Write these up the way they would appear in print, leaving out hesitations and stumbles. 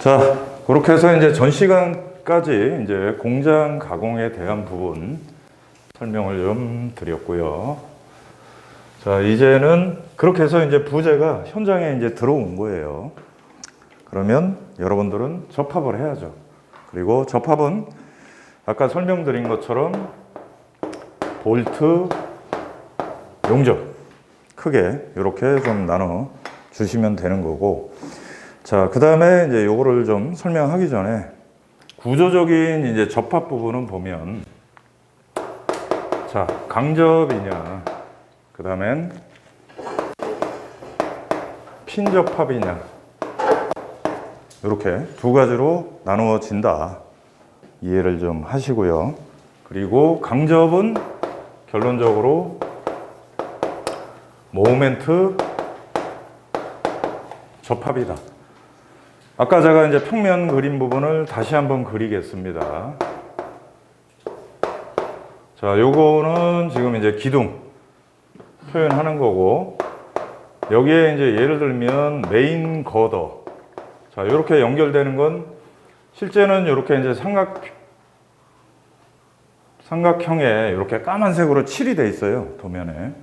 자, 그렇게 해서 이제 전 시간까지 이제 공장 가공에 대한 부분 설명을 좀 드렸고요. 자, 이제는 그렇게 해서 이제 부재가 현장에 이제 들어온 거예요. 그러면 여러분들은 접합을 해야죠. 그리고 접합은 아까 설명드린 것처럼 볼트, 용접 크게 이렇게 좀 나눠 주시면 되는 거고, 자, 그 다음에 이제 요거를 좀 설명하기 전에 구조적인 이제 접합 부분은 보면, 자, 강접이냐, 그 다음엔 핀 접합이냐, 이렇게 두 가지로 나누어진다. 이해를 좀 하시고요. 그리고 강접은 결론적으로 모멘트 접합이다. 아까 제가 이제 평면 그림 부분을 다시 한번 그리겠습니다. 자, 요거는 지금 이제 기둥 표현하는 거고, 여기에 이제 예를 들면 메인 거더. 자, 요렇게 연결되는 건 실제는 요렇게 이제 삼각형에 이렇게 까만색으로 칠이 돼 있어요. 도면에.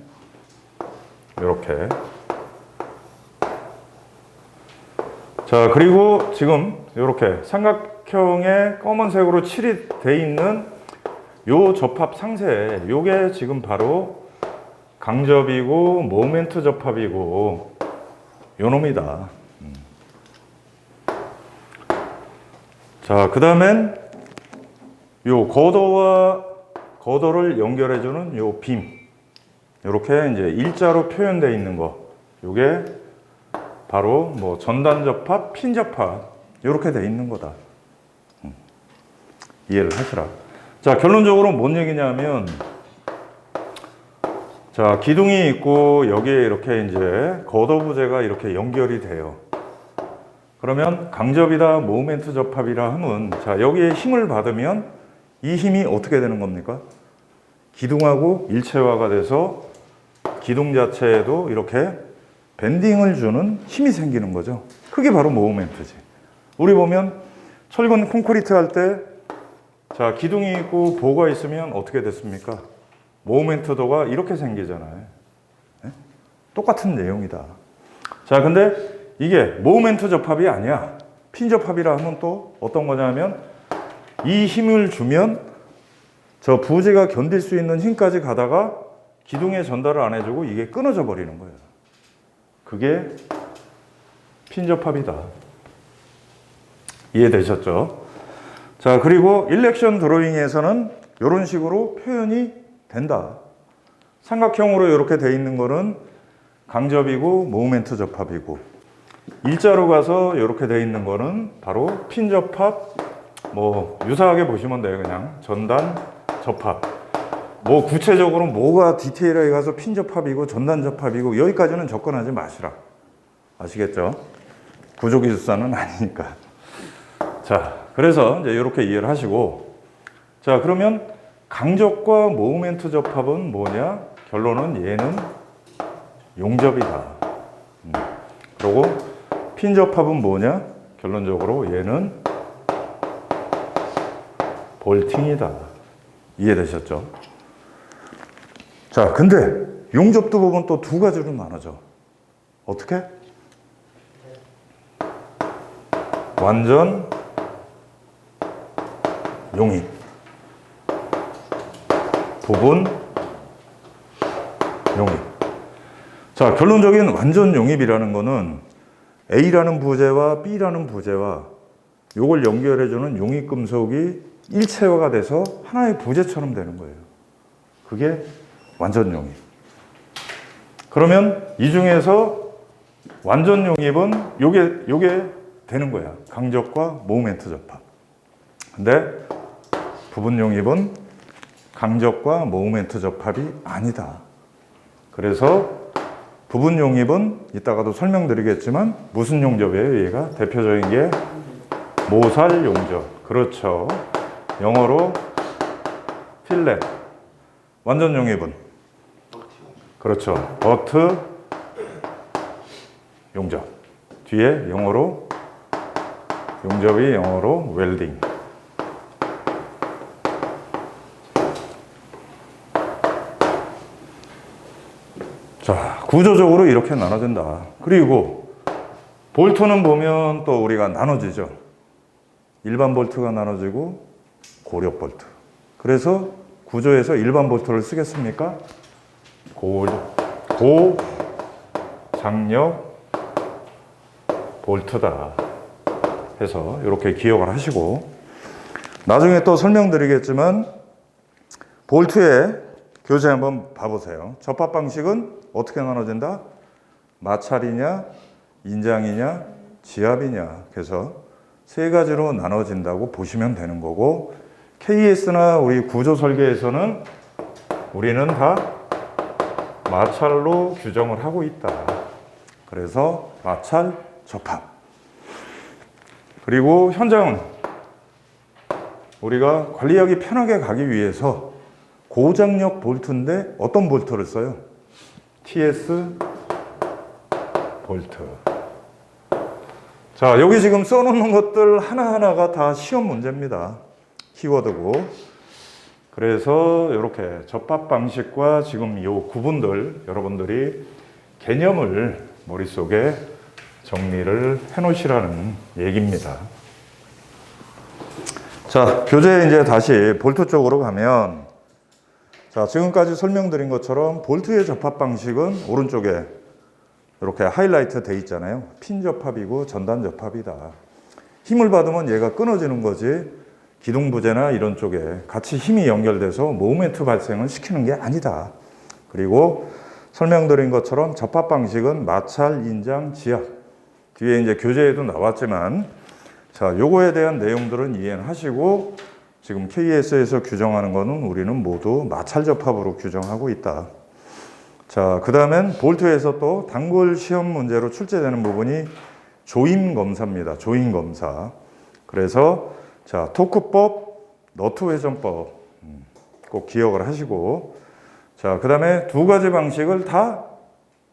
요렇게. 자, 그리고 지금 이렇게 삼각형에 검은색으로 칠이 돼 있는 요 접합 상세, 요게 지금 바로 강접이고 모멘트 접합이고 요 놈이다. 자, 그 다음엔 요 거더를 연결해주는 요 빔, 요렇게 이제 일자로 표현되어 있는 거, 요게 바로 뭐 전단 접합, 핀 접합 이렇게 돼 있는 거다. 이해를 하시라. 자, 결론적으로 뭔 얘기냐면, 자, 기둥이 있고 여기에 이렇게 이제 거더 부재가 이렇게 연결이 돼요. 그러면 강접이다, 모멘트 접합이라 하면, 자, 여기에 힘을 받으면 이 힘이 어떻게 되는 겁니까? 기둥하고 일체화가 돼서 기둥 자체에도 이렇게 밴딩을 주는 힘이 생기는 거죠. 그게 바로 모멘트지. 우리 보면 철근 콘크리트 할 때, 자, 기둥이 있고 보가 있으면 어떻게 됐습니까? 모멘트도가 이렇게 생기잖아요. 네? 똑같은 내용이다. 자, 근데 이게 모멘트 접합이 아니야. 핀 접합이라 하면 또 어떤 거냐면, 이 힘을 주면 저 부재가 견딜 수 있는 힘까지 가다가 기둥에 전달을 안 해주고 이게 끊어져 버리는 거예요. 그게 핀 접합이다. 이해되셨죠? 자, 그리고 일렉션 드로잉에서는 이런 식으로 표현이 된다. 삼각형으로 이렇게 돼 있는 거는 강접이고 모멘트 접합이고, 일자로 가서 이렇게 돼 있는 거는 바로 핀 접합, 뭐 유사하게 보시면 돼요. 그냥 전단 접합. 뭐 구체적으로 뭐가 디테일하게 가서 핀 접합이고 전단 접합이고 여기까지는 접근하지 마시라. 아시겠죠? 구조기술사는 아니니까. 자, 그래서 이제 이렇게 이해를 하시고, 자, 그러면 강접과 모멘트 접합은 뭐냐? 결론은 얘는 용접이다. 그리고 핀 접합은 뭐냐? 결론적으로 얘는 볼팅이다. 이해되셨죠? 자, 근데 용접도 보면 또 두 가지로 나눠져. 어떻게? 완전 용입, 부분 용입. 자, 결론적인 완전 용입이라는 거는 A라는 부재와 B라는 부재와 요걸 연결해주는 용입 금속이 일체화가 돼서 하나의 부재처럼 되는 거예요. 그게 완전 용입. 그러면 이 중에서 완전 용입은 요게 되는 거야. 강접과 모멘트 접합. 근데 부분 용입은 강접과 모멘트 접합이 아니다. 그래서 부분 용입은 이따가도 설명드리겠지만 무슨 용접이에요? 얘가 대표적인 게 모살 용접. 그렇죠. 영어로 필렛. 완전 용입은 그렇죠. 버트 용접. 뒤에 영어로 용접이 영어로 웰딩. 자, 구조적으로 이렇게 나눠진다. 그리고 볼트는 보면 또 우리가 나눠지죠. 일반 볼트가 나눠지고 고력 볼트. 그래서 구조에서 일반 볼트를 쓰겠습니까? 고장력 볼트다 해서 이렇게 기억을 하시고, 나중에 또 설명드리겠지만 볼트의 교재 한번 봐보세요. 접합 방식은 어떻게 나눠진다? 마찰이냐, 인장이냐, 지압이냐. 그래서 세 가지로 나눠진다고 보시면 되는 거고, KS나 우리 구조 설계에서는 우리는 다 마찰로 규정을 하고 있다. 그래서 마찰, 접합. 그리고 현장은 우리가 관리하기 편하게 가기 위해서 고장력 볼트인데 어떤 볼트를 써요? TS 볼트. 자, 여기 지금 써놓는 것들 하나하나가 다 시험 문제입니다. 키워드고. 그래서 이렇게 접합 방식과 지금 이 구분들 여러분들이 개념을 머릿속에 정리를 해 놓으시라는 얘기입니다. 자, 교재에 이제 다시 볼트 쪽으로 가면, 자, 지금까지 설명드린 것처럼 볼트의 접합 방식은 오른쪽에 이렇게 하이라이트 돼 있잖아요. 핀 접합이고 전단 접합이다. 힘을 받으면 얘가 끊어지는 거지, 기둥 부재나 이런 쪽에 같이 힘이 연결돼서 모멘트 발생을 시키는 게 아니다. 그리고 설명드린 것처럼 접합 방식은 마찰, 인장, 지압. 뒤에 이제 교재에도 나왔지만, 자, 요거에 대한 내용들은 이해는 하시고, 지금 KS에서 규정하는 거는 우리는 모두 마찰 접합으로 규정하고 있다. 자, 그 다음엔 볼트에서 또 단골 시험 문제로 출제되는 부분이 조임 검사입니다. 조임 검사. 그래서 자, 토크법, 너트 회전법 꼭 기억을 하시고, 자, 그 다음에 두 가지 방식을 다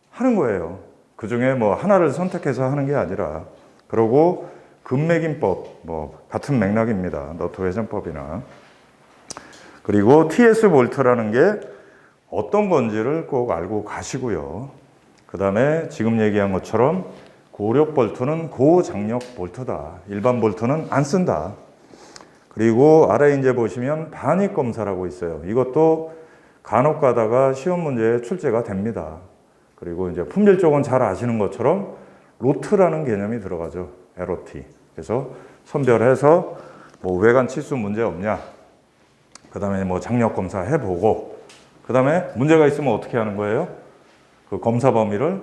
하는 거예요. 그 중에 뭐 하나를 선택해서 하는 게 아니라. 그리고 급매김법, 뭐 같은 맥락입니다. 너트 회전법이나. 그리고 TS 볼트라는 게 어떤 건지를 꼭 알고 가시고요. 그 다음에 지금 얘기한 것처럼 고력 볼트는 고장력 볼트다. 일반 볼트는 안 쓴다. 그리고 아래 이제 보시면 반입 검사라고 있어요. 이것도 간혹 가다가 시험 문제에 출제가 됩니다. 그리고 이제 품질 쪽은 잘 아시는 것처럼 로트라는 개념이 들어가죠. LOT. 그래서 선별해서 뭐 외관 치수 문제 없냐, 그 다음에 뭐 장력 검사 해보고, 그 다음에 문제가 있으면 어떻게 하는 거예요? 그 검사 범위를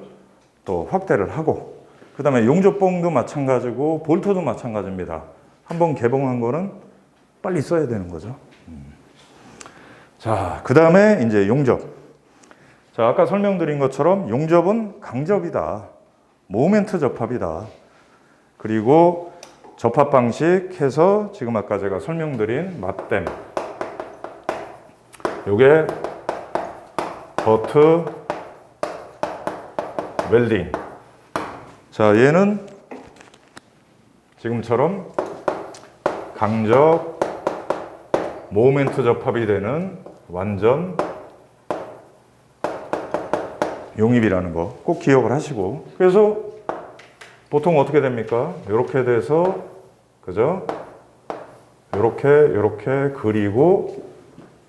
또 확대를 하고, 그 다음에 용접봉도 마찬가지고 볼트도 마찬가지입니다. 한번 개봉한 거는 빨리 써야 되는 거죠. 자, 그 다음에 이제 용접. 자, 아까 설명드린 것처럼 용접은 강접이다. 모멘트 접합이다. 그리고 접합 방식 해서 지금 아까 제가 설명드린 맞댐. 요게 버트 웰딩. 자, 얘는 지금처럼 강접 모멘트 접합이 되는 완전 용입이라는 거 꼭 기억을 하시고, 그래서 보통 어떻게 됩니까? 이렇게 돼서, 그죠? 이렇게 그리고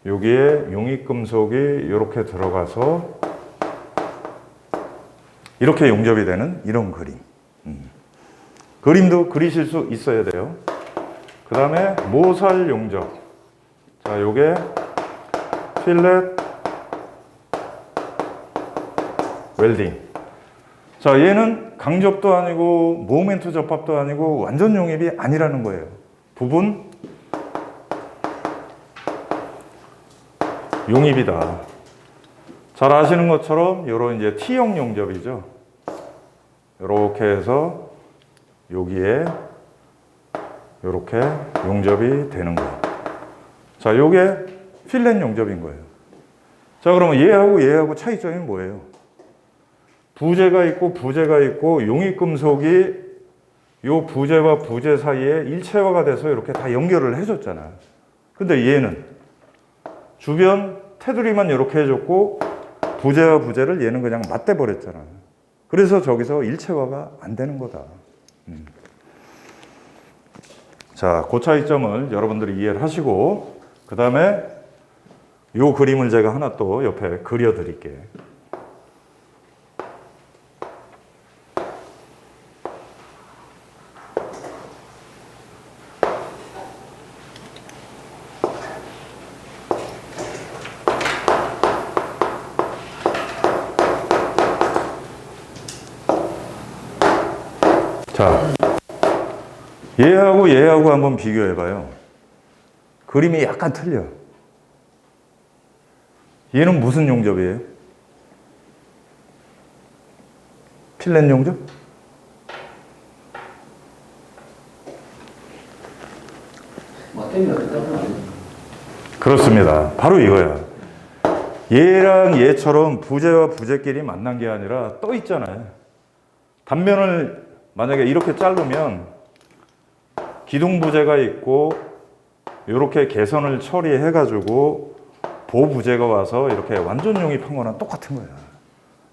여기에 용입금속이 이렇게 들어가서 이렇게 용접이 되는 이런 그림. 그림도 그리실 수 있어야 돼요. 그 다음에 모살 용접. 자, 요게 필렛 웰딩. 자, 얘는 강접도 아니고 모멘트 접합도 아니고 완전 용입이 아니라는 거예요. 부분 용입이다. 잘 아시는 것처럼 요런 이제 T형 용접이죠. 이렇게 해서 여기에 이렇게 용접이 되는 거예요. 자, 요게 필렛 용접인 거예요. 자, 그러면 얘하고 차이점이 뭐예요? 부재가 있고 용입금속이 요 부재와 부재 사이에 일체화가 돼서 이렇게 다 연결을 해줬잖아. 근데 얘는 주변 테두리만 이렇게 해줬고 부재와 부재를 얘는 그냥 맞대버렸잖아. 그래서 저기서 일체화가 안 되는 거다. 자, 그 차이점을 여러분들이 이해를 하시고, 그 다음에 요 그림을 제가 하나 또 옆에 그려드릴게. 자, 얘하고 한번 비교해봐요. 그림이 약간 틀려. 얘는 무슨 용접이에요? 필렛 용접? 그렇습니다. 바로 이거야. 얘랑 얘처럼 부재와 부재끼리 만난 게 아니라 떠 있잖아요. 단면을 만약에 이렇게 자르면 기둥 부재가 있고 이렇게 개선을 처리해 가지고 보부재가 와서 이렇게 완전 용입한 거랑 똑같은 거야.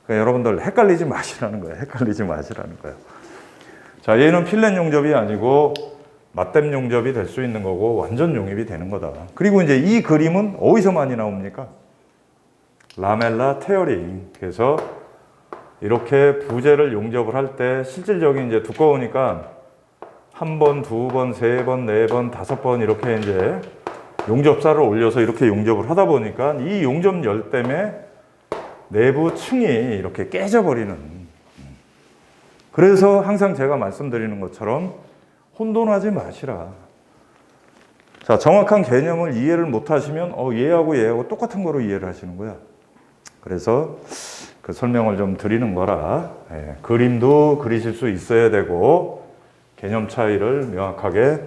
그러니까 여러분들 헷갈리지 마시라는 거야. 헷갈리지 마시라는 거야. 자, 얘는 필렛 용접이 아니고 맞댐 용접이 될 수 있는 거고 완전 용입이 되는 거다. 그리고 이제 이 그림은 어디서 많이 나옵니까? 라멜라 테어링. 그래서 이렇게 부재를 용접을 할 때 실질적인 이제 두꺼우니까 한 번, 두 번, 세 번, 네 번, 다섯 번 이렇게 이제 용접사를 올려서 이렇게 용접을 하다 보니까 이 용접열 때문에 내부 층이 이렇게 깨져버리는. 그래서 항상 제가 말씀드리는 것처럼 혼돈하지 마시라. 자, 정확한 개념을 이해를 못 하시면 얘하고 똑같은 거로 이해를 하시는 거야. 그래서 그 설명을 좀 드리는 거라. 예, 그림도 그리실 수 있어야 되고 개념 차이를 명확하게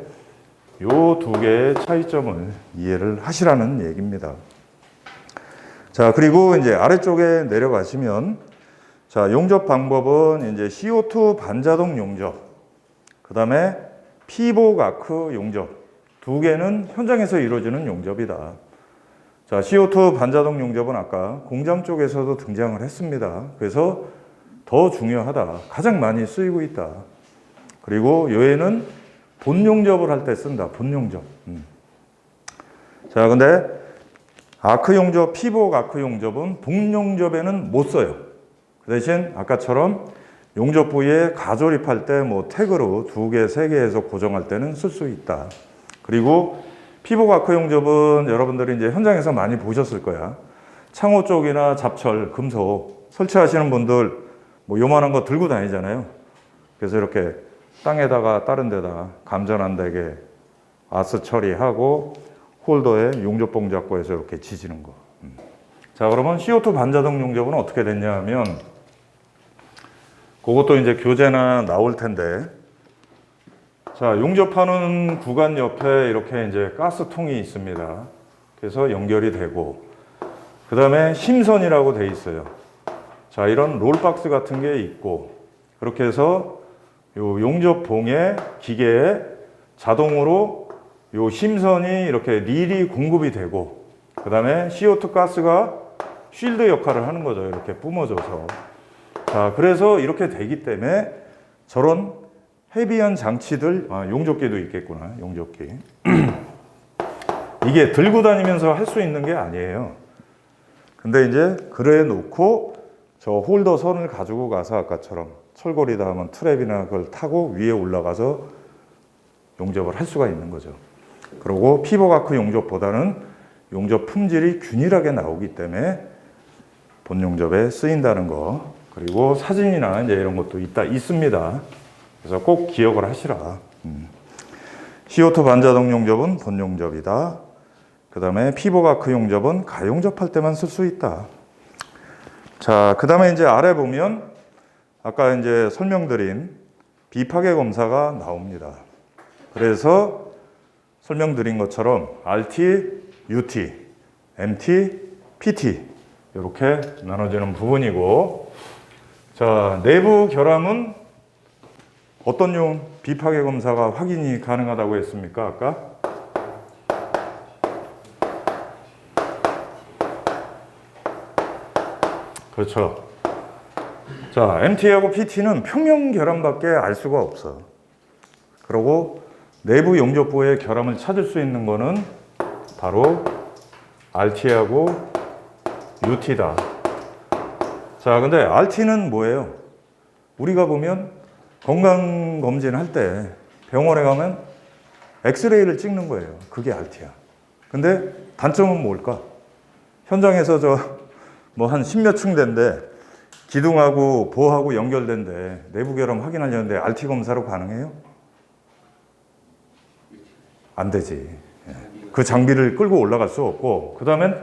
요 두 개의 차이점을 이해를 하시라는 얘기입니다. 자, 그리고 이제 아래쪽에 내려가시면 자, 용접 방법은 이제 CO2 반자동 용접, 그 다음에 피복 아크 용접 두 개는 현장에서 이루어지는 용접이다. 자, CO2 반자동 용접은 아까 공장 쪽에서도 등장을 했습니다. 그래서 더 중요하다. 가장 많이 쓰이고 있다. 그리고 얘는 본 용접을 할 때 쓴다. 본 용접. 자, 근데 아크 용접, 피복 아크 용접은 본 용접에는 못 써요. 그 대신 아까처럼 용접 부위에 가조립할 때 뭐 태그로 두 개, 세 개 해서 고정할 때는 쓸 수 있다. 그리고 피복 아크 용접은 여러분들이 이제 현장에서 많이 보셨을 거야. 창호 쪽이나 잡철, 금속 설치하시는 분들 뭐 요만한 거 들고 다니잖아요. 그래서 이렇게 땅에다가 다른 데다가 감전 안 되게 아스 처리하고 홀더에 용접봉 잡고 해서 이렇게 지지는 거. 자, 그러면 CO2 반자동 용접은 어떻게 됐냐 하면 그것도 이제 교재나 나올 텐데, 자, 용접하는 구간 옆에 이렇게 이제 가스통이 있습니다. 그래서 연결이 되고, 그 다음에 심선이라고 돼 있어요. 자, 이런 롤박스 같은 게 있고, 그렇게 해서 요 용접봉에 기계에 자동으로 요 심선이 이렇게 릴이 공급이 되고, 그 다음에 CO2 가스가 쉴드 역할을 하는 거죠. 이렇게 뿜어져서. 자, 그래서 이렇게 되기 때문에 저런 헤비한 장치들, 용접기도 있겠구나, 용접기. 이게 들고 다니면서 할 수 있는 게 아니에요. 근데 이제 그래 놓고 저 홀더 선을 가지고 가서 아까처럼 철골이다 하면 트랩이나 그걸 타고 위에 올라가서 용접을 할 수가 있는 거죠. 그리고 피복 아크 용접보다는 용접 품질이 균일하게 나오기 때문에 본 용접에 쓰인다는 거. 그리고 사진이나 이제 이런 것도 있습니다. 그래서 꼭 기억을 하시라. CO2 반자동 용접은 본 용접이다. 그 다음에 피복 아크 용접은 가용접할 때만 쓸 수 있다. 자, 그 다음에 이제 아래 보면 아까 이제 설명드린 비파괴 검사가 나옵니다. 그래서 설명드린 것처럼 RT, UT, MT, PT 이렇게 나눠지는 부분이고, 자, 내부 결함은 어떤 용 비파괴 검사가 확인이 가능하다고 했습니까? 아까? 그렇죠. 자, MT하고 PT는 평면 결함밖에 알 수가 없어. 그리고 내부 용접부의 결함을 찾을 수 있는 거는 바로 RT하고 UT다. 자, 근데 RT는 뭐예요? 우리가 보면 건강검진 할 때 병원에 가면 엑스레이를 찍는 거예요. 그게 RT야. 근데 단점은 뭘까? 현장에서 뭐 한 10몇 층 된데 기둥하고 보하고 연결된데 내부 결함 확인하려는데 RT 검사로 가능해요? 안 되지. 그 장비를 끌고 올라갈 수 없고, 그 다음엔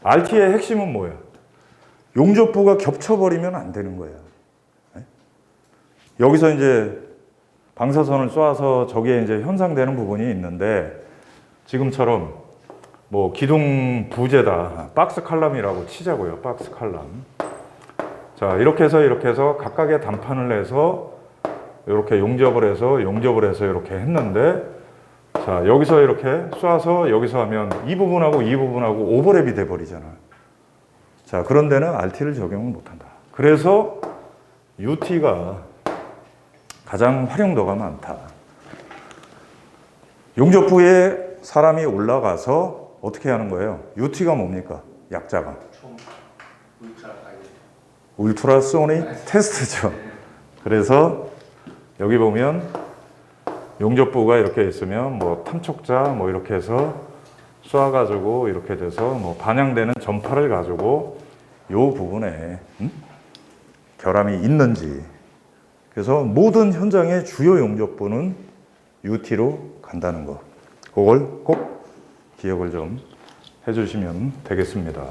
RT의 핵심은 뭐예요? 용접부가 겹쳐버리면 안 되는 거예요. 여기서 이제 방사선을 쏴서 저기에 이제 현상되는 부분이 있는데, 지금처럼 뭐 기둥 부재다, 박스 칼럼이라고 치자고요. 박스 칼럼. 자, 이렇게 해서 각각의 단판을 내서 이렇게 용접을 해서 이렇게 했는데, 자, 여기서 이렇게 쏴서 여기서 하면 이 부분하고 오버랩이 돼 버리잖아. 자, 그런 데는 RT를 적용을 못 한다. 그래서 UT가 가장 활용도가 많다. 용접부에 사람이 올라가서 어떻게 하는 거예요? UT가 뭡니까? 약자가. 울트라소닉 테스트죠. 그래서 여기 보면 용접부가 이렇게 있으면 뭐 탐촉자 뭐 이렇게 해서 쏴가지고 이렇게 돼서 뭐 반영되는 전파를 가지고 요 부분에 결함이 있는지, 그래서 모든 현장의 주요 용접부는 UT로 간다는 거, 그걸 꼭 기억을 좀 해주시면 되겠습니다.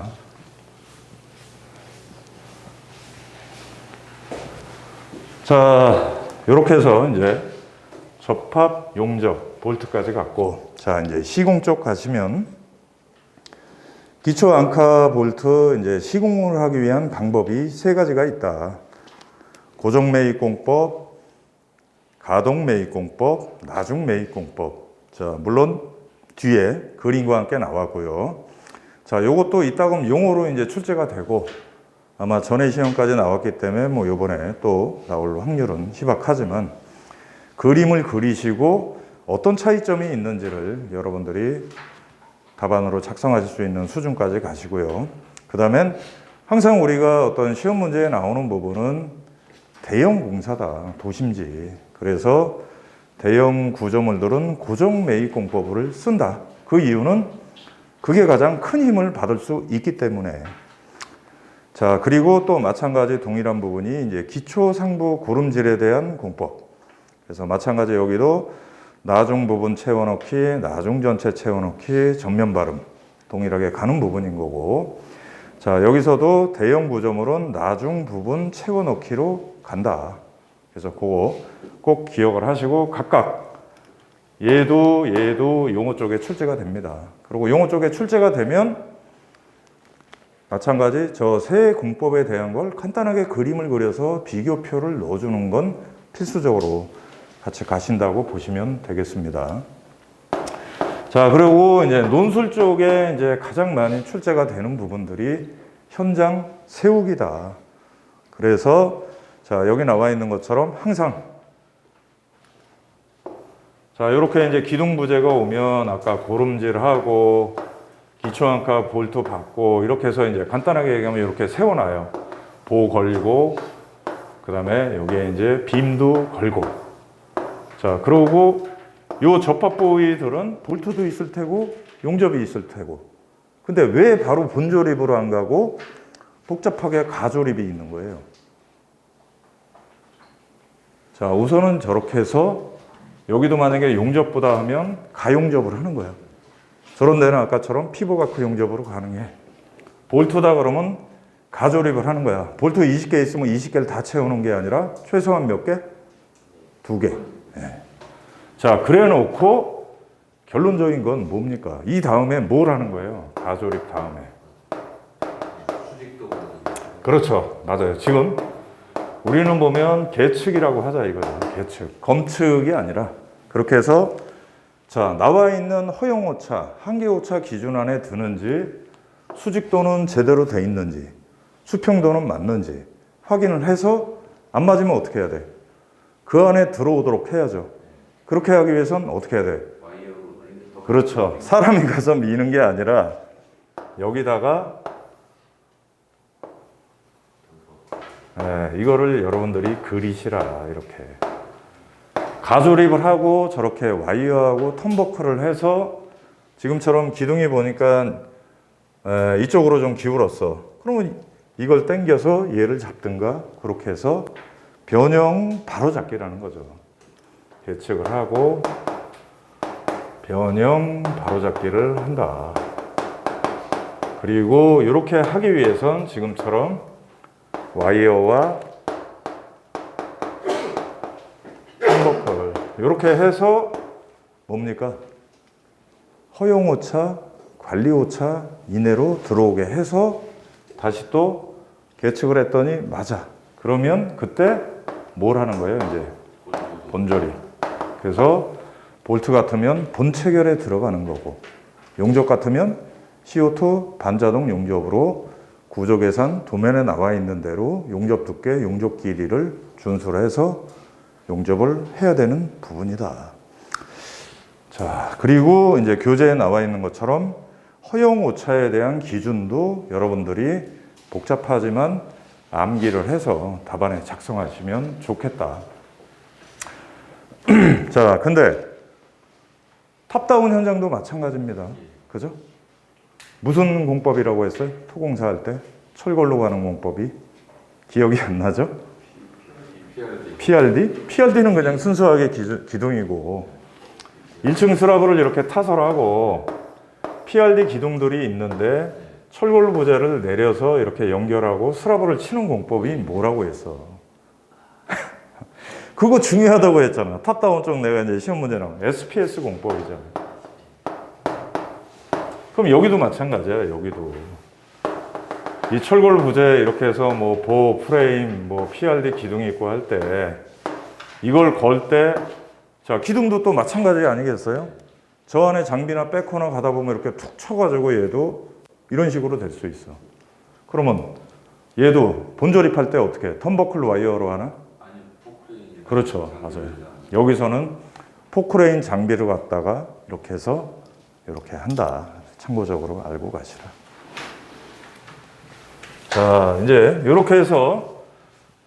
자, 이렇게 해서 이제 접합, 용접, 볼트까지 갔고, 자, 이제 시공 쪽 가시면 기초 앙카 볼트 이제 시공을 하기 위한 방법이 세 가지가 있다. 고정 매입 공법, 가동 매입 공법, 나중 매입 공법. 자, 물론 뒤에 그림과 함께 나왔고요. 자, 요것도 이따금 용어로 이제 출제가 되고, 아마 전에 시험까지 나왔기 때문에 뭐 요번에 또 나올 확률은 희박하지만, 그림을 그리시고 어떤 차이점이 있는지를 여러분들이 답안으로 작성하실 수 있는 수준까지 가시고요. 그 다음엔 항상 우리가 어떤 시험 문제에 나오는 부분은 대형 공사다, 도심지. 그래서 대형 구조물들은 고정 매입 공법을 쓴다. 그 이유는 그게 가장 큰 힘을 받을 수 있기 때문에. 자, 그리고 또 마찬가지 동일한 부분이 이제 기초 상부 고름질에 대한 공법. 그래서 마찬가지 여기도 나중 부분 채워넣기, 나중 전체 채워넣기, 전면 발음 동일하게 가는 부분인 거고, 자, 여기서도 대형 구조물은 나중 부분 채워넣기로 간다. 그래서 그거 꼭 기억을 하시고, 각각 얘도 용어 쪽에 출제가 됩니다. 그리고 용어 쪽에 출제가 되면 마찬가지 저 세 공법에 대한 걸 간단하게 그림을 그려서 비교표를 넣어주는 건 필수적으로 같이 가신다고 보시면 되겠습니다. 자, 그리고 이제 논술 쪽에 이제 가장 많이 출제가 되는 부분들이 현장 세우기다. 그래서 자, 여기 나와 있는 것처럼 항상 자, 이렇게 이제 기둥 부재가 오면 아까 고름질하고 기초 앙카 볼트 받고 이렇게 해서 이제 간단하게 얘기하면 이렇게 세워놔요. 보 걸고, 그 다음에 여기에 이제 빔도 걸고. 자, 그러고 요 접합 부위들은 볼트도 있을 테고 용접이 있을 테고. 근데 왜 바로 본조립으로 안 가고 복잡하게 가조립이 있는 거예요? 자, 우선은 저렇게 해서 여기도 만약에 용접보다 하면 가용접을 하는 거예요. 저런 데는 아까처럼 피보가크 용접으로 가능해. 볼트다 그러면 가조립을 하는 거야. 볼트 20개 있으면 20개를 다 채우는 게 아니라 최소한 몇 개? 2개. 네. 자, 그래 놓고 결론적인 건 뭡니까? 이 다음에 뭘 하는 거예요? 가조립 다음에. 그렇죠. 맞아요. 지금 우리는 보면 계측이라고 하자 이거죠. 예측, 검측이 아니라 그렇게 해서 자, 나와 있는 허용 오차, 한계 오차 기준 안에 드는지 수직도는 제대로 돼 있는지 수평도는 맞는지 확인을 해서 안 맞으면 어떻게 해야 돼? 그 안에 들어오도록 해야죠. 그렇게 하기 위해서는 어떻게 해야 돼? 그렇죠. 사람이 가서 미는 게 아니라 여기다가 이거를 여러분들이 그리시라. 이렇게 가조립을 하고 저렇게 와이어하고 턴버클을 해서 지금처럼 기둥이 보니까 이쪽으로 좀 기울었어. 그러면 이걸 당겨서 얘를 잡든가 그렇게 해서 변형 바로잡기라는 거죠. 예측을 하고 변형 바로잡기를 한다. 그리고 이렇게 하기 위해선 지금처럼 와이어와 턴버클 이렇게 해서 뭡니까? 허용 오차, 관리 오차 이내로 들어오게 해서 다시 또 계측을 했더니 맞아. 그러면 그때 뭘 하는 거예요? 이제 본조리. 그래서 볼트 같으면 본체결에 들어가는 거고 용접 같으면 CO2 반자동 용접으로 구조 계산 도면에 나와 있는 대로 용접 두께, 용접 길이를 준수를 해서 용접을 해야 되는 부분이다. 자, 그리고 이제 교재에 나와 있는 것처럼 허용 오차에 대한 기준도 여러분들이 복잡하지만 암기를 해서 답안에 작성하시면 좋겠다. 자, 근데 탑다운 현장도 마찬가지입니다. 그죠? 무슨 공법이라고 했어요? 토공사할 때 철골로 가는 공법이 기억이 안 나죠? PRD? PRD는 그냥 순수하게 기둥이고 1층 슬라브를 이렇게 타설하고 PRD 기둥들이 있는데 철골 부재를 내려서 이렇게 연결하고 슬라브를 치는 공법이 뭐라고 했어? 그거 중요하다고 했잖아. 탑다운 쪽 내가 이제 시험 문제 나오면 SPS 공법이잖아. 그럼 여기도 마찬가지야. 여기도 이 철골 부재 이렇게 해서 뭐 보호 프레임, 뭐 PRD 기둥이 있고 할 때 이걸 걸 때 자 기둥도 또 마찬가지 아니겠어요? 저 안에 장비나 백호나 가다 보면 이렇게 툭 쳐가지고 얘도 이런 식으로 될 수 있어. 그러면 얘도 본조립할 때 어떻게 턴버클 와이어로 하나? 아니, 포크레인. 그렇죠, 맞아요. 여기서는 포크레인 장비를 갖다가 이렇게 해서 이렇게 한다. 참고적으로 알고 가시라. 자, 이제 이렇게 해서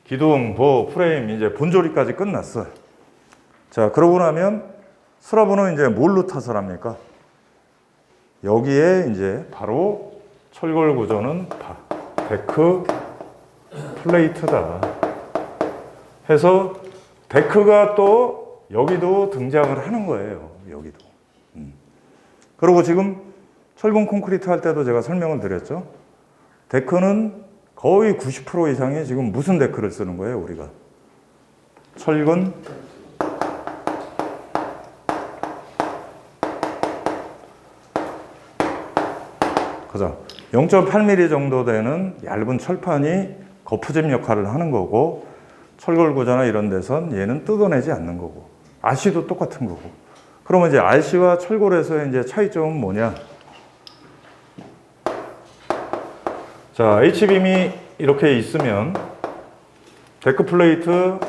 기둥, 보호, 프레임 이제 본조립까지 끝났어요. 자, 그러고 나면 슬라브는 이제 뭘로 타설합니까? 여기에 이제 바로 철골 구조는 데크 플레이트다. 해서 데크가 또 여기도 등장을 하는 거예요. 여기도. 그리고 지금 철분 콘크리트 할 때도 제가 설명을 드렸죠. 데크는 거의 90% 이상이 지금 무슨 데크를 쓰는 거예요, 우리가? 철근 그죠? 0.8mm 정도 되는 얇은 철판이 거푸집 역할을 하는 거고 철골 구조나 이런 데선 얘는 뜯어내지 않는 거고 RC도 똑같은 거고 그러면 이제 RC와 철골에서의 이제 차이점은 뭐냐? 자, H빔이 이렇게 있으면 데크 플레이트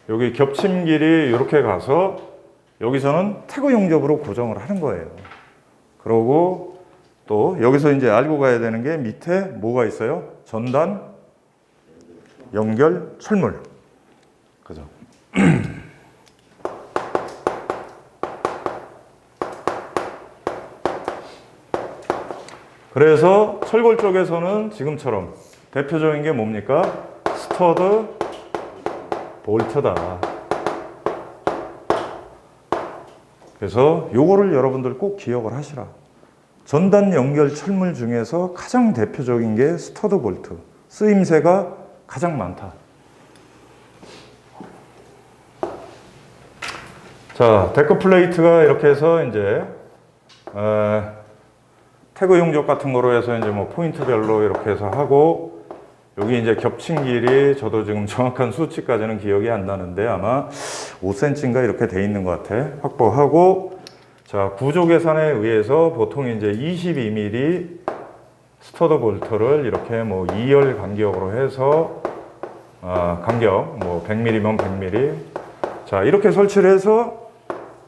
여기 겹침 길이 이렇게 가서 여기서는 태그 용접으로 고정을 하는 거예요. 그러고 또 여기서 이제 알고 가야 되는 게 밑에 뭐가 있어요? 전단 연결 철물. 그죠? 그래서 철골 쪽에서는 지금처럼 대표적인 게 뭡니까? 스터드, 볼트다. 그래서 요거를 여러분들 꼭 기억을 하시라. 전단 연결 철물 중에서 가장 대표적인 게 스터드 볼트. 쓰임새가 가장 많다. 자, 데크 플레이트가 이렇게 해서 이제 태그 용접 같은 거로 해서 이제 뭐 포인트별로 이렇게 해서 하고 여기 이제 겹친 길이 저도 지금 정확한 수치까지는 기억이 안 나는데 아마 5cm인가 이렇게 돼 있는 것 같아. 확보하고, 자, 구조 계산에 의해서 보통 이제 22mm 스터드 볼트를 이렇게 뭐 2열 간격으로 해서 간격 뭐 100mm면 100mm. 자, 이렇게 설치를 해서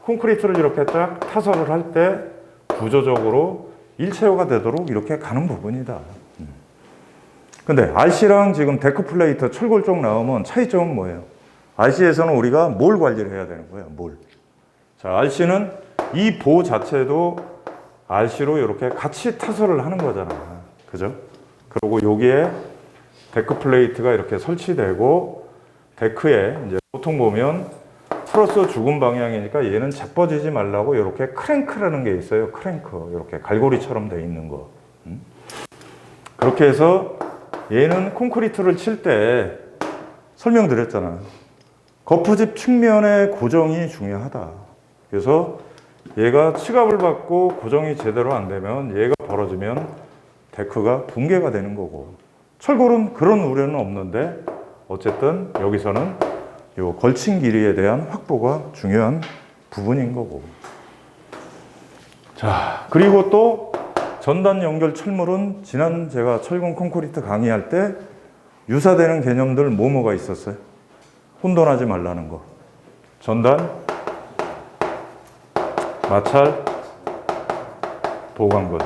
콘크리트를 이렇게 딱 타설을 할 때 구조적으로 일체화가 되도록 이렇게 가는 부분이다. 근데 RC랑 지금 데크 플레이트 철골 쪽 나오면 차이점은 뭐예요? RC에서는 우리가 뭘 관리를 해야 되는 거예요? 뭘? 자, RC는 이 보 자체도 RC로 이렇게 같이 타설을 하는 거잖아. 그죠? 그리고 여기에 데크 플레이트가 이렇게 설치되고 데크에 이제 보통 보면 트러스 죽은 방향이니까 얘는 자빠지지 말라고 이렇게 크랭크라는 게 있어요. 크랭크. 이렇게 갈고리처럼 돼 있는 거. 그렇게 해서 얘는 콘크리트를 칠 때 설명드렸잖아. 거푸집 측면의 고정이 중요하다. 그래서 얘가 치갑을 받고 고정이 제대로 안 되면 얘가 벌어지면 데크가 붕괴가 되는 거고, 철골은 그런 우려는 없는데 어쨌든 여기서는 요 걸친 길이에 대한 확보가 중요한 부분인 거고. 자, 그리고 또 전단 연결 철물은 지난 제가 철근 콘크리트 강의할 때 유사되는 개념들 뭐가 있었어요? 혼돈하지 말라는 거. 전단, 마찰, 보강근.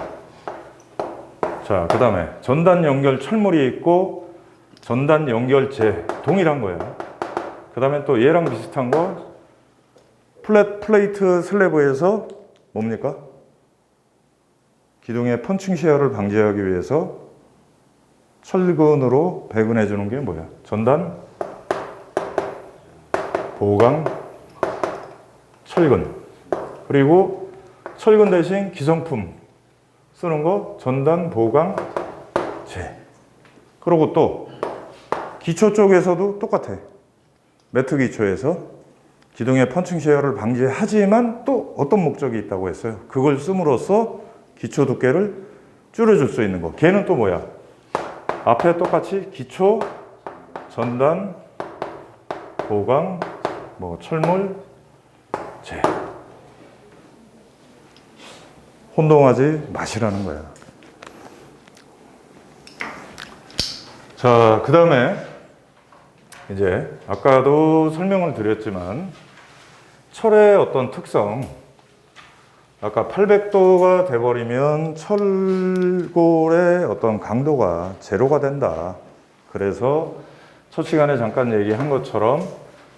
자, 그 다음에 전단 연결 철물이 있고 전단 연결재 동일한 거예요. 그 다음에 또 얘랑 비슷한 거 플레이트 슬래브에서 뭡니까? 기둥의 펀칭 시야를 방지하기 위해서 철근으로 배근해 주는 게 뭐야? 전단, 보강, 철근. 그리고 철근 대신 기성품 쓰는 거 전단, 보강, 재. 그리고 또 기초 쪽에서도 똑같아. 매트 기초에서 기둥의 펀칭 시야를 방지하지만 또 어떤 목적이 있다고 했어요? 그걸 씀으로써 기초 두께를 줄여줄 수 있는 거. 걔는 또 뭐야? 앞에 똑같이 기초, 전단, 보강, 뭐 철물, 재. 혼동하지 마시라는 거야. 자, 그 다음에 이제 아까도 설명을 드렸지만 철의 어떤 특성, 아까 800도가 돼버리면 철골의 어떤 강도가 제로가 된다. 그래서 첫 시간에 잠깐 얘기한 것처럼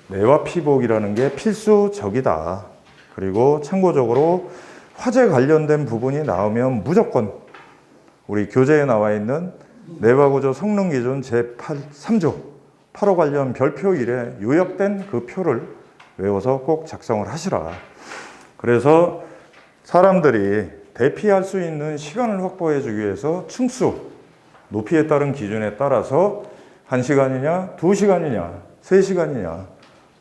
내화 피복이라는 게 필수적이다. 그리고 참고적으로 화재 관련된 부분이 나오면 무조건 우리 교재에 나와 있는 내화구조 성능기준 제3조 8호 관련 별표 1에 요약된 그 표를 외워서 꼭 작성을 하시라. 그래서 사람들이 대피할 수 있는 시간을 확보해 주기 위해서 층수, 높이에 따른 기준에 따라서 1시간이냐, 2시간이냐, 3시간이냐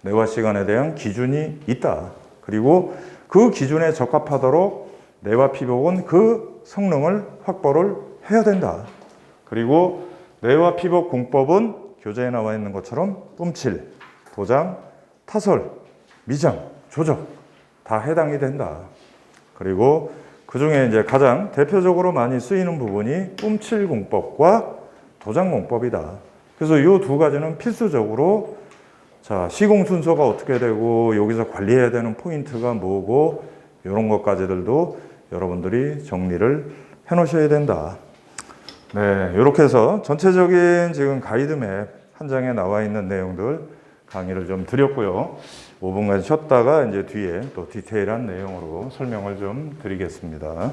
내화 시간에 대한 기준이 있다. 그리고 그 기준에 적합하도록 내화 피복은 그 성능을 확보를 해야 된다. 그리고 내화 피복 공법은 교재에 나와 있는 것처럼 뿜칠, 도장, 타설, 미장, 조적 다 해당이 된다. 그리고 그 중에 이제 가장 대표적으로 많이 쓰이는 부분이 뿜칠 공법과 도장 공법이다. 그래서 이 두 가지는 필수적으로 자, 시공 순서가 어떻게 되고 여기서 관리해야 되는 포인트가 뭐고 이런 것까지들도 여러분들이 정리를 해 놓으셔야 된다. 네, 이렇게 해서 전체적인 지금 가이드맵 한 장에 나와 있는 내용들 강의를 좀 드렸고요. 5분간 쉬었다가 이제 뒤에 또 디테일한 내용으로 설명을 좀 드리겠습니다.